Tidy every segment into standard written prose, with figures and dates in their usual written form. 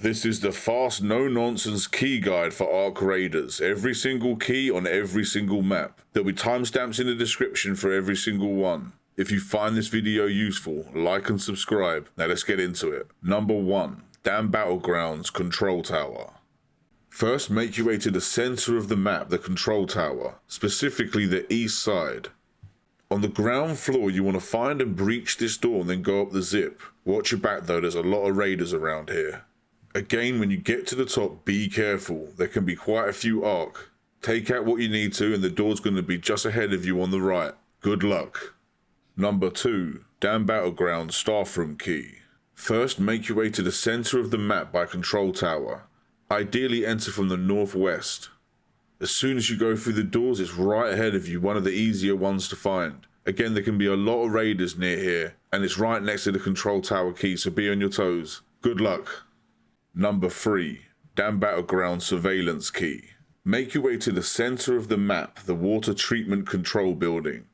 This is the fast, no-nonsense key guide for Ark Raiders. Every single key on every single map. There'll be timestamps in the description for every single one. If you find this video useful, like and subscribe. Now let's get into it. Number 1. Dam Battlegrounds Control Tower. First, make your way to the center of the map, the control tower, specifically the east side. On the ground floor, you want to find and breach this door and then go up the zip. Watch your back though, there's a lot of raiders around here. Again, when you get to the top, be careful. There can be quite a few Ark. Take out what you need to and the door's going to be just ahead of you on the right. Good luck. Number 2. Dam Battleground Staff Room Key. First, make your way to the center of the map by control tower. Ideally enter from the northwest. As soon as you go through the doors, it's right ahead of you, one of the easier ones to find. Again, there can be a lot of raiders near here, and it's right next to the control tower key, so be on your toes. Good luck. Number 3. Dam Battleground Surveillance Key. Make your way to the center of the map, the water treatment control building.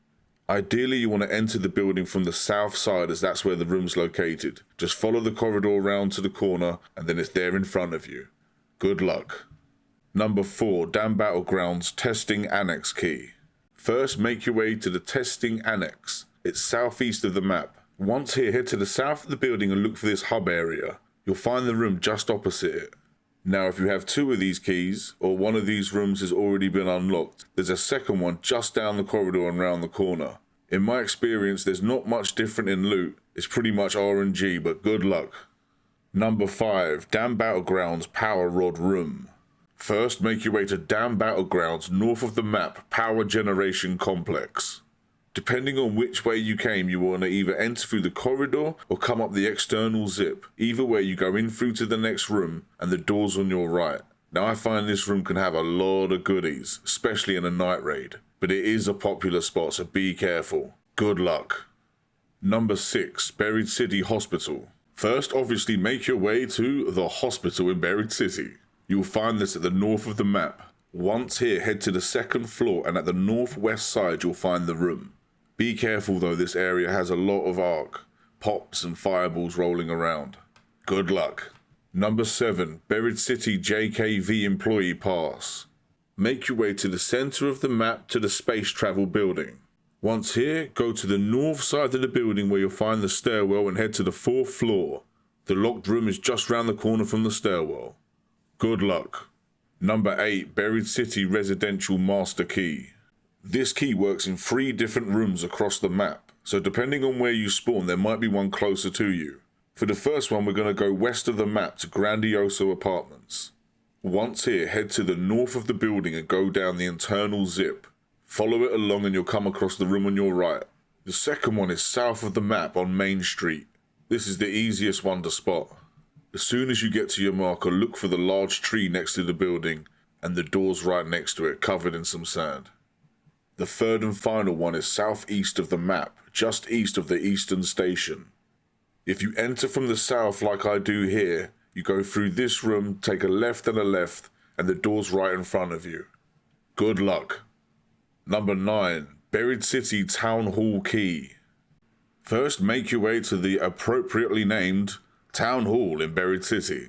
Ideally, you want to enter the building from the south side as that's where the room's located. Just follow the corridor around to the corner, and then it's there in front of you. Good luck. Number 4. Dam Battlegrounds Testing Annex Key. First, make your way to the Testing Annex. It's southeast of the map. Once here, head to the south of the building and look for this hub area. You'll find the room just opposite it. Now, if you have 2 of these keys, or one of these rooms has already been unlocked, there's a second one just down the corridor and round the corner. In my experience, there's not much different in loot. It's pretty much RNG, but good luck. Number 5. Dam Battlegrounds Power Rod Room. First, make your way to Dam Battlegrounds north of the map Power Generation Complex. Depending on which way you came, you want to either enter through the corridor or come up the external zip. Either way, you go in through to the next room and the door's on your right. Now, I find this room can have a lot of goodies, especially in a night raid. But it is a popular spot, so be careful. Good luck. Number 6. Buried City Hospital. First, obviously, make your way to the hospital in Buried City. You'll find this at the north of the map. Once here, head to the second floor, and at the northwest side, you'll find the room. Be careful though, this area has a lot of Ark, pops and fireballs rolling around. Good luck. Number 7. Buried City JKV Employee Pass. Make your way to the center of the map to the space travel building. Once here, go to the north side of the building where you'll find the stairwell and head to the 4th floor. The locked room is just round the corner from the stairwell. Good luck. Number 8. Buried City Residential Master Key. This key works in 3 different rooms across the map, so depending on where you spawn, there might be one closer to you. For the first one, we're going to go west of the map to Grandioso Apartments. Once here, head to the north of the building and go down the internal zip. Follow it along and you'll come across the room on your right. The second one is south of the map on Main Street. This is the easiest one to spot. As soon as you get to your marker, look for the large tree next to the building and the door's right next to it, covered in some sand. The third and final one is southeast of the map, just east of the Eastern Station. If you enter from the south like I do here, you go through this room, take a left, and the door's right in front of you. Good luck. Number 9. Buried City Town Hall Key. First, make your way to the appropriately named Town Hall in Buried City.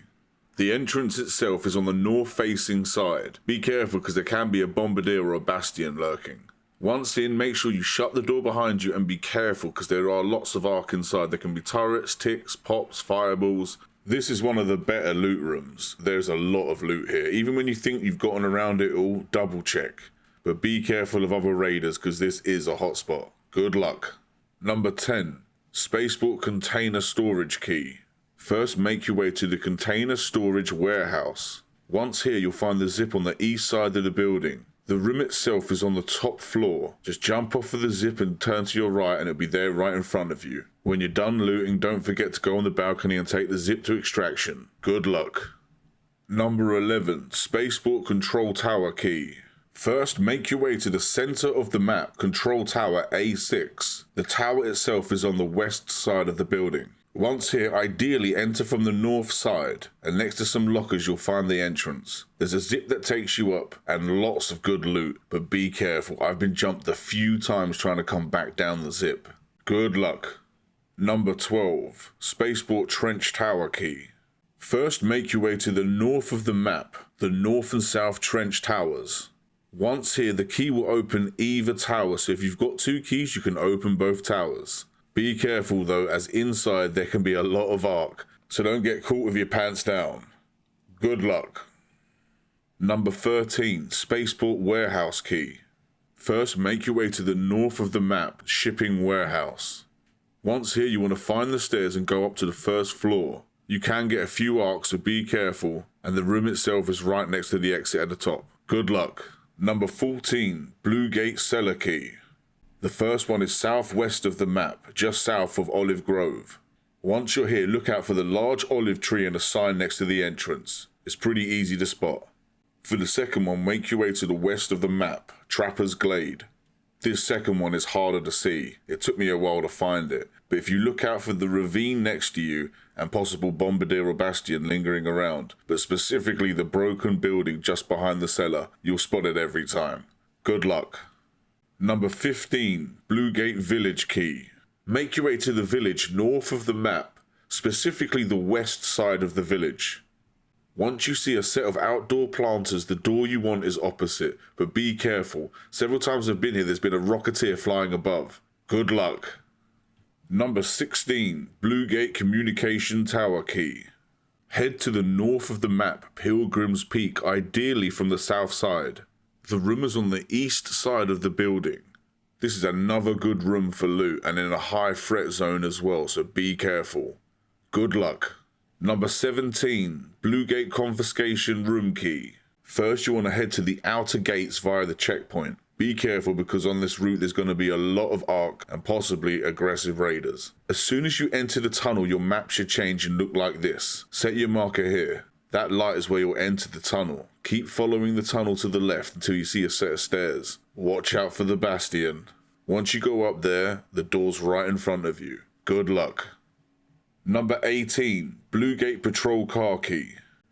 The entrance itself is on the north-facing side. Be careful because there can be a bombardier or a bastion lurking. Once in, make sure you shut the door behind you and be careful because there are lots of Ark inside. There can be turrets, ticks, pops, fireballs. This is one of the better loot rooms. There's a lot of loot here. Even when you think you've gotten around it all, double check. But be careful of other raiders because this is a hotspot. Good luck. Number 10. Spaceport Container Storage Key. First, make your way to the Container Storage Warehouse. Once here, you'll find the zip on the east side of the building. The room itself is on the top floor. Just jump off of the zip and turn to your right and it'll be there right in front of you. When you're done looting, don't forget to go on the balcony and take the zip to extraction. Good luck. Number 11. Spaceport Control Tower Key. First, make your way to the center of the map, Control Tower A6. The tower itself is on the west side of the building. Once here, ideally enter from the north side, and next to some lockers you'll find the entrance. There's a zip that takes you up, and lots of good loot, but be careful, I've been jumped a few times trying to come back down the zip. Good luck. Number 12. Spaceport Trench Tower Key. First, make your way to the north of the map, the north and south trench towers. Once here, the key will open either tower, so if you've got 2 keys, you can open both towers. Be careful though, as inside there can be a lot of arc, so don't get caught with your pants down. Good luck. Number 13, Spaceport Warehouse Key. First, make your way to the north of the map, shipping warehouse. Once here, you want to find the stairs and go up to the first floor. You can get a few arcs, so be careful, and the room itself is right next to the exit at the top. Good luck. Number 14, Blue Gate Cellar Key. The first one is southwest of the map, just south of Olive Grove. Once you're here, look out for the large olive tree and a sign next to the entrance. It's pretty easy to spot. For the second one, make your way to the west of the map, Trapper's Glade. This second one is harder to see. It took me a while to find it, but if you look out for the ravine next to you and possible bombardier or bastion lingering around, but specifically the broken building just behind the cellar, you'll spot it every time. Good luck. Number 15, Blue Gate Village Key. Make your way to the village north of the map, specifically the west side of the village. Once you see a set of outdoor planters, the door you want is opposite, but be careful. Several times I've been here, there's been a rocketeer flying above. Good luck. Number 16, Blue Gate Communication Tower Key. Head to the north of the map, Pilgrim's Peak, ideally from the south side. The room is on the east side of the building. This is another good room for loot and in a high threat zone as well, so be careful. Good luck. Number 17, Blue Gate Confiscation Room Key. First, you want to head to the outer gates via the checkpoint. Be careful because on this route there's going to be a lot of arc and possibly aggressive raiders. As soon as you enter the tunnel, your map should change and look like this. Set your marker here. That light is where you'll enter the tunnel. Keep following the tunnel to the left until you see a set of stairs. Watch out for the bastion. Once you go up there, the door's right in front of you. Good luck. Number 18, Blue Gate Patrol Car Key.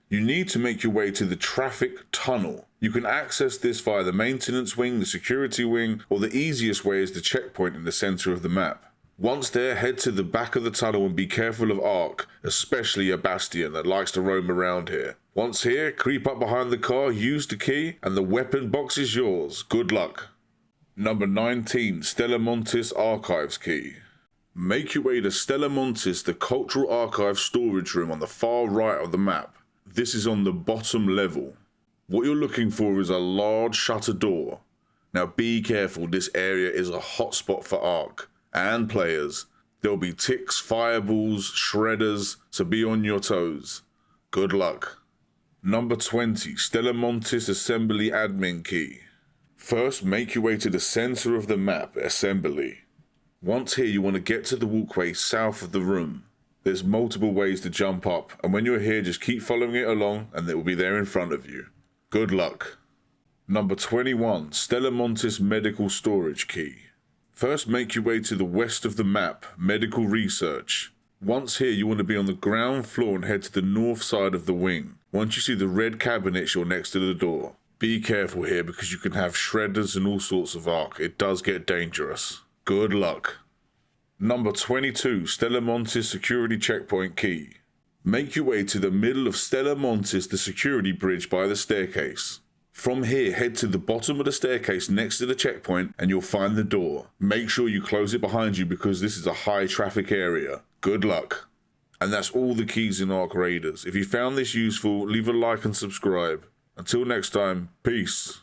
You need to make your way to the traffic tunnel. You can access this via the maintenance wing, the security wing, or the easiest way is the checkpoint in the center of the map. Once there, head to the back of the tunnel and be careful of arc, especially a bastion that likes to roam around here. Once here, creep up behind the car, use the key, and the weapon box is yours. Good luck. Number 19, Stella Montis Archives Key. Make your way to Stella Montis, the Cultural Archive storage room on the far right of the map. This is on the bottom level. What you're looking for is a large shutter door. Now be careful, this area is a hotspot for arc and players. There'll be ticks, fireballs, shredders, so be on your toes. Good luck. Number 20, Stella Montis Assembly Admin Key. First, make your way to the center of the map, Assembly. Once here, you want to get to the walkway south of the room. There's multiple ways to jump up, and when you're here, just keep following it along, and it will be there in front of you. Good luck. Number 21, Stella Montis Medical Storage Key. First, make your way to the west of the map, Medical Research. Once here, you want to be on the ground floor and head to the north side of the wing. Once you see the red cabinets, you're next to the door. Be careful here because you can have shredders and all sorts of arc. It does get dangerous. Good luck. Number 22, Stella Montis Security Checkpoint Key. Make your way to the middle of Stella Montis, the security bridge by the staircase. From here, head to the bottom of the staircase next to the checkpoint and you'll find the door. Make sure you close it behind you because this is a high traffic area. Good luck. And that's all the keys in Arc Raiders. If you found this useful, leave a like and subscribe. Until next time, peace.